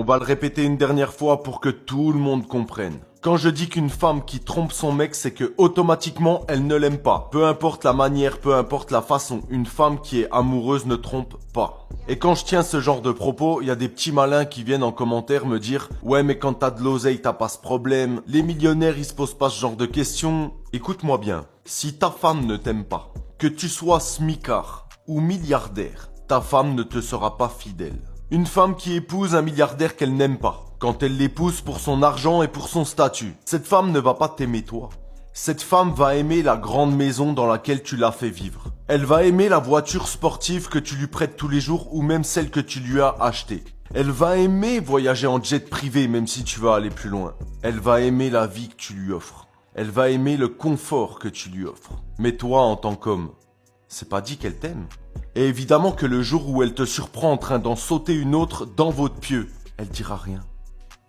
On va le répéter une dernière fois pour que tout le monde comprenne. Quand je dis qu'une femme qui trompe son mec, c'est que automatiquement elle ne l'aime pas. Peu importe la manière, peu importe la façon, une femme qui est amoureuse ne trompe pas. Et quand je tiens ce genre de propos, il y a des petits malins qui viennent en commentaire me dire « Ouais mais quand t'as de l'oseille t'as pas ce problème, les millionnaires ils se posent pas ce genre de questions ». Écoute-moi bien, si ta femme ne t'aime pas, que tu sois smicard ou milliardaire, ta femme ne te sera pas fidèle. Une femme qui épouse un milliardaire qu'elle n'aime pas, quand elle l'épouse pour son argent et pour son statut, cette femme ne va pas t'aimer toi. Cette femme va aimer la grande maison dans laquelle tu l'as fait vivre. Elle va aimer la voiture sportive que tu lui prêtes tous les jours ou même celle que tu lui as achetée. Elle va aimer voyager en jet privé même si tu vas aller plus loin. Elle va aimer la vie que tu lui offres. Elle va aimer le confort que tu lui offres. Mais toi, en tant qu'homme, c'est pas dit qu'elle t'aime. Et évidemment que le jour où elle te surprend en train d'en sauter une autre dans votre pieu, elle dira rien.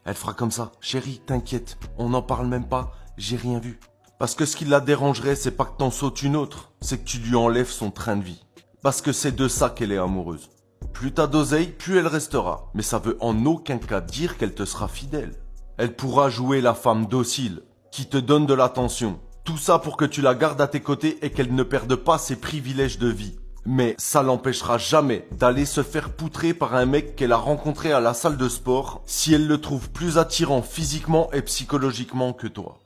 Elle fera comme ça. Chérie, t'inquiète, on n'en parle même pas, j'ai rien vu. Parce que ce qui la dérangerait, c'est pas que t'en sautes une autre, c'est que tu lui enlèves son train de vie. Parce que c'est de ça qu'elle est amoureuse. Plus t'as d'oseille, plus elle restera. Mais ça veut en aucun cas dire qu'elle te sera fidèle. Elle pourra jouer la femme docile, qui te donne de l'attention. Tout ça pour que tu la gardes à tes côtés et qu'elle ne perde pas ses privilèges de vie. Mais ça l'empêchera jamais d'aller se faire poutrer par un mec qu'elle a rencontré à la salle de sport si elle le trouve plus attirant physiquement et psychologiquement que toi.